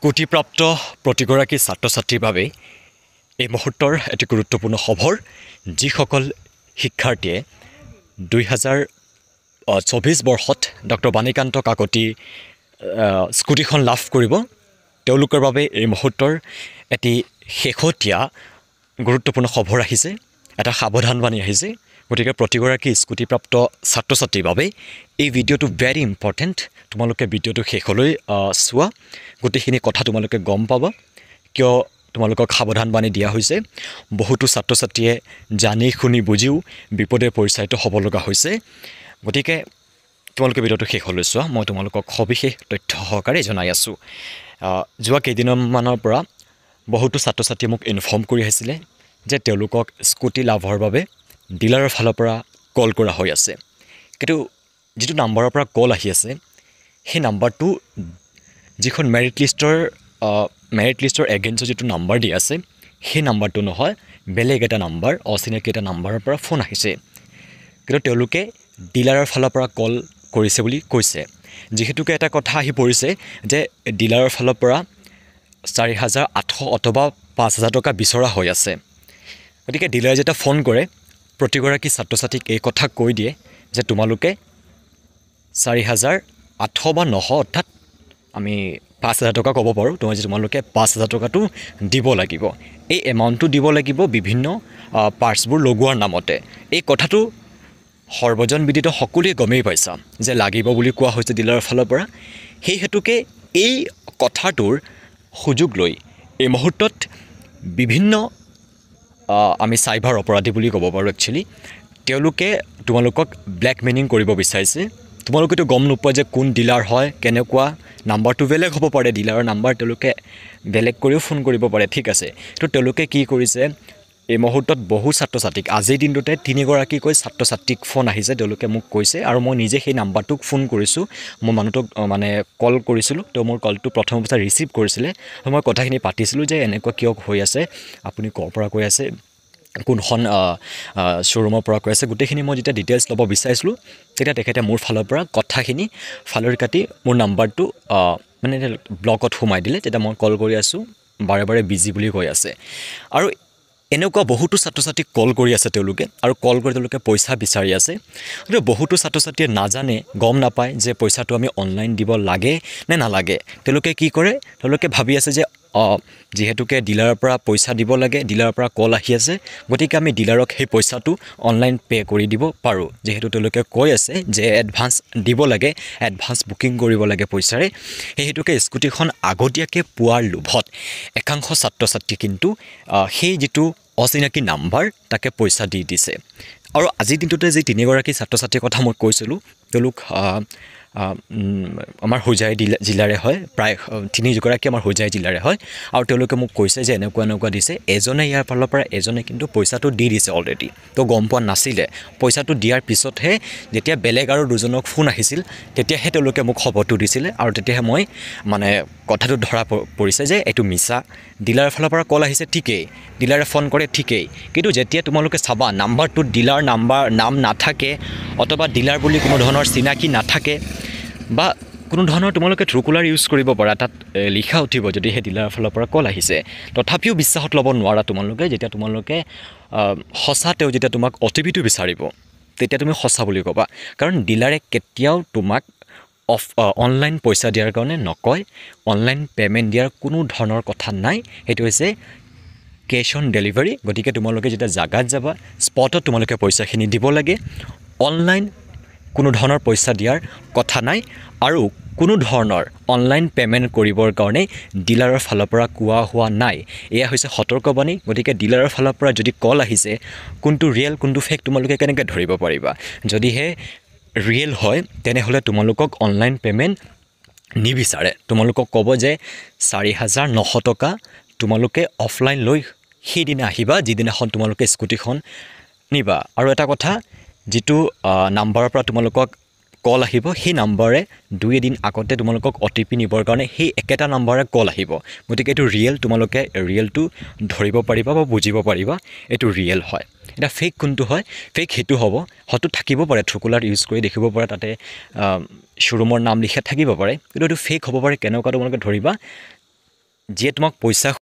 স্কুটিপ্ৰাপ্ত প্ৰতিগৰাকী ছাত্ৰ-ছাত্ৰীৰ বাবে এই মুহূৰ্তৰ এটি গুৰুত্বপূৰ্ণ খবৰ যিসকল শিক্ষাৰ্থীয়ে 2024 বৰ্ষত ডক্টৰ বাণীকান্ত কাকতি স্কুটিখন লাভ কৰিব তেওঁলোকৰ বাবে এই মুহূৰ্তৰ এটি শেহতীয়া গুৰুত্বপূৰ্ণ খবৰ আহিছে এটা সাৱধানবাণী আহিছে গতিকে প্ৰতিগৰাকী স্কুটিপ্ৰাপ্ত ছাত্ৰ-ছাত্ৰীৰ বাবে এই ভিডিঅ'টো ভেৰি ইম্পৰ্টেণ্ট তোমালোকে ভিডিঅ'টো শেষলৈ চোৱা গোটেইখিনি কথা তোমালোকে গম পাবা কিয় তোমালোকক সাৱধানবাণী দিয়া হৈছে বহুতো ছাত্ৰ-ছাত্ৰীয়ে জানি শুনি বুজিও বিপদে পৰিচালিত হ'ব লগা হৈছে গতিকে তোমালোকে ভিডিঅ'টো শেষলৈ চোৱা মই তোমালোকক সবিশেষ তথ্য সহকাৰে জনাই আছোঁ যোৱা কেইদিনমানৰ পৰা বহুতো ছাত্ৰ-ছাত্ৰীয়ে মোক ইনফৰ্ম কৰি আহিছিলে যে তেওঁলোকক স্কুটি লাভৰ বাবে ডিলাৰৰ ফালৰ পৰা কল কৰা হৈ আছে কিন্তু যিটো নাম্বাৰৰ পৰা কল আহি আছে সেই নাম্বাৰটো যিখন মেৰিট লিষ্টৰ এগেইনষ্টত যিটো নাম্বাৰ দিয়া আছে সেই নাম্বাৰটো নহয় বেলেগ এটা নাম্বাৰ অচিনাকি এটা নাম্বাৰৰ পৰা ফোন আহিছে কিন্তু তেওঁলোকে ডিলাৰৰ ফালৰ পৰা কল কৰিছে বুলি কৈছে যিহেতুকে এটা কথা আহি পৰিছে যে ডিলাৰৰ ফালৰ পৰা 4,800 অথবা 5,000 টকা বিচৰা হৈ আছে গতিকে ডিলাৰে যেতিয়া ফোন কৰে প্ৰতিগৰাকী ছাত্ৰ-ছাত্ৰীক এই কথা কৈ দিয়ে যে তোমালোকে 4,800 বা 900 অৰ্থাৎ আমি 5,000 টকা ক'ব পাৰোঁ তোমালোকে 5,000 টকাটো দিব লাগিব এই এমাউণ্টটো দিব লাগিব বিভিন্ন পাৰ্টছবোৰ লগোৱাৰ নামতে এই কথাটো সৰ্বজন বিদিত সকলোৱে গমেই পাইছা যে লাগিব বুলি কোৱা হৈছে ডিলাৰৰ ফালৰ পৰা সেই হেতুকে এই কথাটোৰ সুযোগ লৈ এই মুহূৰ্তত বিভিন্ন আমি চাইবাৰ অপৰাধী বুলি ক'ব পাৰোঁ একচুৱেলি তেওঁলোকে তোমালোকক ব্লেকমেইলিং কৰিব বিচাৰিছে তোমালোকেতো গম নোপোৱা যে কোন ডিলাৰ হয় কেনেকুৱা নাম্বাৰটো বেলেগ হ'ব পাৰে ডিলাৰৰ নাম্বাৰ তেওঁলোকে বেলেগ কৰিও ফোন কৰিব পাৰে ঠিক আছে তো তেওঁলোকে কি কৰিছে এই মুহূৰ্তত বহু ছাত্ৰ-ছাত্ৰীক আজিৰ দিনটোতে 3গৰাকীকৈ ছাত্ৰ-ছাত্ৰীক ফোন আহিছে তেওঁলোকে মোক কৈছে আৰু মই নিজে সেই নাম্বাৰটোক ফোন কৰিছোঁ মই মানুহটোক মানে কল কৰিছিলোঁ তো মোৰ কলটো প্ৰথম অৱস্থাত ৰিচিভ কৰিছিলে মই কথাখিনি পাতিছিলোঁ যে এনেকুৱা কিয় হৈ আছে আপুনি ক'ৰ পৰা কৈ আছে কোনখন শ্ব'ৰুমৰ পৰা কৈ আছে গোটেইখিনি মই যেতিয়া ডিটেইলছ ল'ব বিচাৰিছিলোঁ তেতিয়া তেখেতে মোৰ ফালৰ পৰা কথাখিনি ফালৰি কাটি মোৰ নাম্বাৰটো মানে ব্লকত সোমাই দিলে তেতিয়া মই কল কৰি আছোঁ বাৰে বাৰে বিজি বুলি কৈ আছে আৰু এনেকুৱা বহুতো ছাত্ৰ-ছাত্ৰীক কল কৰি আছে তেওঁলোকে আৰু কল কৰি তেওঁলোকে পইচা বিচাৰি আছে কিন্তু বহুতো ছাত্ৰ-ছাত্ৰীয়ে নাজানে গম নাপায় যে পইচাটো আমি অনলাইন দিব লাগে নে নালাগে তেওঁলোকে কি কৰে তেওঁলোকে ভাবি আছে যে যিহেতুকে ডিলাৰৰ পৰা পইচা দিব লাগে ডিলাৰৰ পৰা কল আহি আছে গতিকে আমি ডিলাৰক সেই পইচাটো অনলাইন পে' কৰি দিব পাৰোঁ যিহেতু তেওঁলোকে কৈ আছে যে এডভান্স দিব লাগে এডভান্স বুকিং কৰিব লাগে পইচাৰে সেই হেতুকে স্কুটিখন আগতীয়াকৈ পোৱাৰ লোভত একাংশ ছাত্ৰ-ছাত্ৰী কিন্তু সেই যিটো অচিনাকি নাম্বাৰ তাকে পইচা দি দিছে আৰু আজিৰ দিনটোতে যি 3গৰাকী ছাত্ৰ-ছাত্ৰীৰ কথা মই কৈছিলোঁ তেওঁলোক আমাৰ হোজাই জিলাৰে হয় প্ৰায় 3গৰাকী আমাৰ হোজাই জিলাৰে হয় আৰু তেওঁলোকে মোক কৈছে যে এনেকুৱা দিছে এজনে ইয়াৰ ফালৰ পৰা এজনে কিন্তু পইচাটো দি দিছে অলৰেডি তো গম পোৱা নাছিলে পইচাটো দিয়াৰ পিছতহে যেতিয়া বেলেগ আৰু দুজনক ফোন আহিছিল তেতিয়াহে তেওঁলোকে মোক খবৰটো দিছিলে আৰু তেতিয়াহে মই মানে কথাটো ধৰা পৰিছে যে এইটো মিছা ডিলাৰৰ ফালৰ পৰা কল আহিছে ঠিকেই ডিলাৰে ফোন কৰে ঠিকেই কিন্তু যেতিয়া তোমালোকে চাবা নাম্বাৰটোত ডিলাৰ নাম নাথাকে অথবা ডিলাৰ বুলি কোনো ধৰণৰ চিনাকি নাথাকে বা কোনো ধৰণৰ তোমালোকে ট্ৰুকলাৰ ইউজ কৰিব পাৰা তাত লিখা উঠিব যদি সেই ডিলাৰৰ ফালৰ পৰা কল আহিছে তথাপিও বিশ্বাসত ল'ব নোৱাৰা তোমালোকে যেতিয়া তোমালোকে সঁচাতেও যেতিয়া তোমাক OTP-টো বিচাৰিব তেতিয়া তুমি সঁচা বুলি ক'বা কাৰণ ডিলাৰে কেতিয়াও তোমাক অনলাইন পইচা দিয়াৰ কাৰণে নকয় অনলাইন পে'মেণ্ট দিয়াৰ কোনো ধৰণৰ কথা নাই সেইটো হৈছে কেছ অন ডেলিভাৰী গতিকে তোমালোকে যেতিয়া জাগাত যাবা স্পটত তোমালোকে পইচাখিনি দিব লাগে অনলাইন কোনো ধৰণৰ পইচা দিয়াৰ কথা নাই আৰু কোনো ধৰণৰ অনলাইন পে'মেণ্ট কৰিবৰ কাৰণে ডিলাৰৰ ফালৰ পৰা কোৱা হোৱা নাই এয়া হৈছে সতৰ্কবাণী গতিকে ডিলাৰৰ ফালৰ পৰা যদি কল আহিছে কোনটো ৰিয়েল কোনটো ফেক তোমালোকে কেনেকৈ ধৰিব পাৰিবা যদিহে ৰিয়েল হয় তেনেহ'লে তোমালোকক অনলাইন পে'মেণ্ট নিবিচাৰে তোমালোকক ক'ব যে 4,900 টকা তোমালোকে অফলাইন লৈ সেইদিনা আহিবা যিদিনাখন তোমালোকে স্কুটিখন নিবা আৰু এটা কথা যিটো নাম্বাৰৰ পৰা তোমালোকক কল আহিব সেই নাম্বাৰে 2 দিন আগতে তোমালোকক OTP নিবৰ কাৰণে সেই একেটা নাম্বাৰে কল আহিব গতিকে এইটো ৰিয়েল তোমালোকে ৰিয়েলটো ধৰিব পাৰিবা বা বুজিব পাৰিবা এইটো ৰিয়েল হয় এটা ফেক কোনটো হয় ফেক হেতু হ'ব হয়তো থাকিব পাৰে ট্ৰুকলাৰ ইউজ কৰি দেখিব পাৰে তাতে শ্ব'ৰুমৰ নাম লিখা থাকিব পাৰে কিন্তু এইটো ফেক হ'ব পাৰে কেনেকুৱা তোমালোকে ধৰিবা যিয়ে তোমাক পইচা